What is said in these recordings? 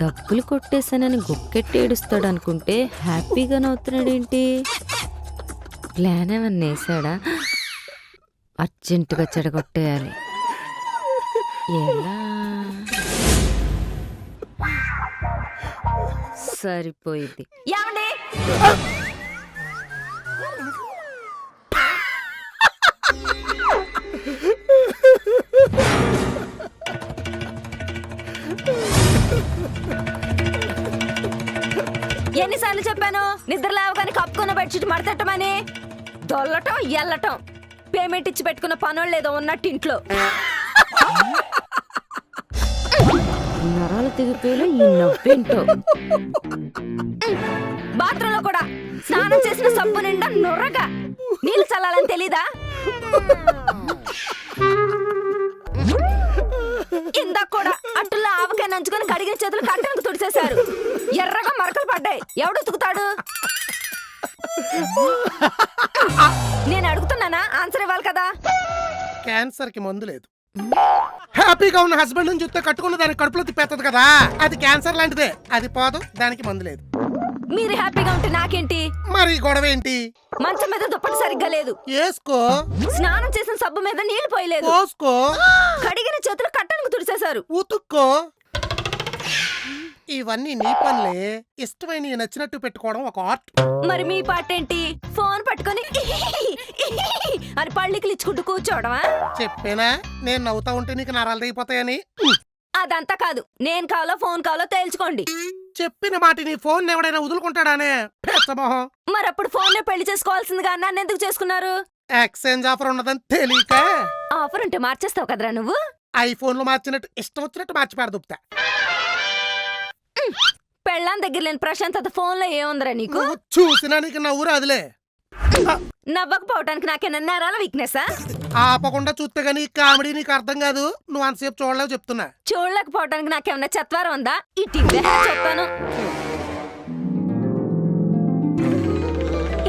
డబ్బులు కొట్టేశానని గుక్కెట్టి ఏడుస్తాడు అనుకుంటే హ్యాపీగా నవ్వుతున్నాడేంటి? ప్లాన్ ఏమన్నా వేసాడా? అర్జెంటుగా చెడగొట్టేయాలి. ఎలా? సరిపోయింది. ఏమండి? ఎన్నిసార్లు చెప్పాను నిద్ర లేవగానే కప్పుకున్న బెడ్షీట్ మడతట్టమని? దొల్లటం ఎల్లటం, పేమెంట్ ఇచ్చి పెట్టుకున్న పనులు ఏదో ఉన్నట్టు ఇంట్లో. నరాలు తెగిపోయేలా ఈ నవ్వేంటో. బాత్రూంలో కూడా స్నానం చేసిన సబ్బు నిండా నొర్రగా నీళ్ళు చల్లాలని తెలీదా? ఇందాక కూడా అట్టుల్లో ఆవకాయ నంచుకొని కడిగిన చేతులు కట్టెలకు తుడిచేశారు. ఎర్రగా మరకలు పడ్డాయి. ఎవడు ఉతుకుతాడు? నేను అడుగుతున్నానా? ఆన్సర్ ఇవ్వాలి కదా. క్యాన్సర్ కి మందు లేదు. హ్యాపీగా ఉన్న హస్బెండ్ నుంచి చూస్తే కట్టుకున్న దానికి కడుపులో తిప్పేస్తుంది కదా, అది క్యాన్సర్ లాంటిదే. అది పోదు, దానికి మందు లేదు. మీరు హ్యాపీగా ఉంటే నాకేంటి? మరి గొడవ ఏంటి? మంచం మీద దుప్పటి సరిగ్గా లేదు. వేసుకో. స్నానం చేసిన సబ్బు మీద నీళ్లు పోయలేదు. పోసుకో. కడిగిన చేతులు కట్టెలకు తుడిచేశారు. ఉతుక్కో. ఇవన్నీ నీ పనులే. ఇష్టమైన నచ్చినట్టు పెట్టుకోవడం ఒక ఆర్ట్. మరి మీ పాట ఏంటి? ఫోన్ పట్టుకొని అని పళ్ళికి ఇచ్చుకుంటూ కూర్చోవడమా? చెప్పేనా నేను నవ్వుతా ఉంటే నీకు నరాలు తెగిపోతాయని? అదంతా కాదు. నేను కావాలో ఫోన్ కావాలో తేల్చుకోండి. చెప్పిన మాట నీ ఫోన్ ఎవడైనా వదులుకుంటాడానే పెచ్చమోహం. మరప్పుడు ఫోన్ పెళ్లి చేసుకోవాల్సిందిగా నన్ను ఎందుకు చేసుకున్నారు? ఎక్స్చేంజ్ ఆఫర్ ఉన్నదని తెలియక. ఆఫర్ ఉంటే మార్చేస్తావు కదరా నువ్వు. ఐఫోన్ లో మార్చినట్టు ఇష్టం వచ్చినట్టు మార్చి పెడదుపుతా. పెళ్ళాం దగ్గర లేని ప్రశాంతత ఫోన్ లో ఏముందిరా నీకు? చూసినా నీకు నవ్వు రాదులే. నవ్వకపోవటానికి నాకేనా నేరాల వీక్నెసా? ఆపకుండా చూస్తే గానీ కామెడీ నీకు అర్థం కాదు. నువ్వు అంతసేపు చూడలేవు చెప్తున్నా. చూడలేకపోవటానికి నాకేమన్నా చెత్వారం ఉందా? ఇటు చెప్తాను.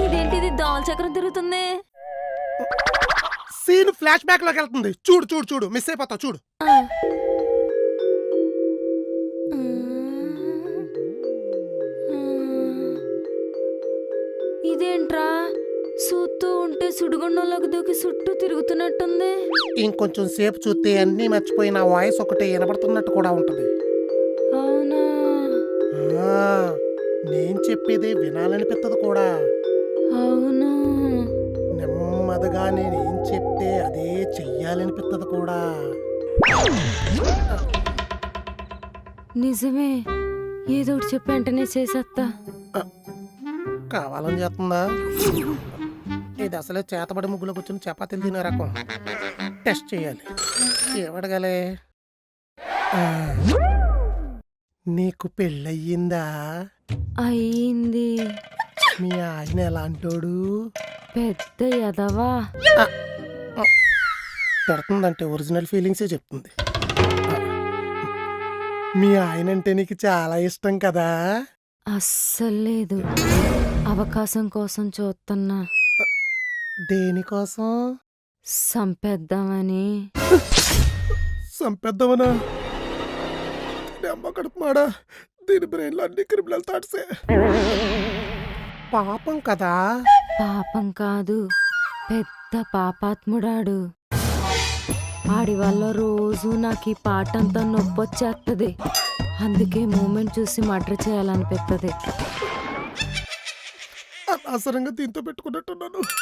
ఇదేంటిది దోమల చక్రం తిరుగుతుంది? సీన్ ఫ్లాష్ బ్యాక్ లోకి వెళ్తుంది. చూడు చూడు చూడు, మిస్ అయిపోతావు చూడు. ఇదేంట్రా చూస్తూ ఉంటే సుడిగుండంలోకి దూకి చుట్టూ తిరుగుతున్నట్టుంది. ఇంకొంచెం సేపు చూస్తే అన్నీ మర్చిపోయి నా వాయిస్ ఒకటే వినబడుతున్నట్టు కూడా ఉంటది. అవునా? నేను చెప్పేదే వినాలనిపిస్తుంది కూడా. అవును. నెమ్మదిగా నేనేం చెప్తే అదే చెయ్యాలనిపిస్తుంది కూడా. నిజమే. ఏదో ఒకటి చెప్పి వెంటనే చేసేస్తా. కావాలని చేస్తుందా? ఇది అసలే చేతబడి ముగ్గులో కూర్చొని చపాతీలు తినే రకం. టెస్ట్ చేయాలి. ఏమడగాలి? నీకు పెళ్ళయ్యిందా? అయ్యింది. మీ ఆయన ఎలాంటోడు? పెద్ద ఎదవా. పెడుతుందంటే ఒరిజినల్ ఫీలింగ్సే చెప్తుంది. మీ ఆయన అంటే నీకు చాలా ఇష్టం కదా? అస్సలు లేదు. అవకాశం కోసం చూస్తున్నా. దేనికోసం? సంపేద్దామని. సంపేద్దామనా? అమ్మ కడుపు మాడా. దీని బ్రెయిన్ లో అన్ని క్రిమినల్ థాట్సే. పాపం కదా? పాపం కాదు, పెద్ద పాపాత్ముడాడు. ఆడి వల్ల రోజు నాకు ఈ పాటంతా నొప్పొచ్చేస్తుంది. అందుకే మూమెంట్ చూసి మర్డర్ చేయాలనిపిస్తుంది. అనవసరంగా దీంతో పెట్టుకున్నట్టున్నాను.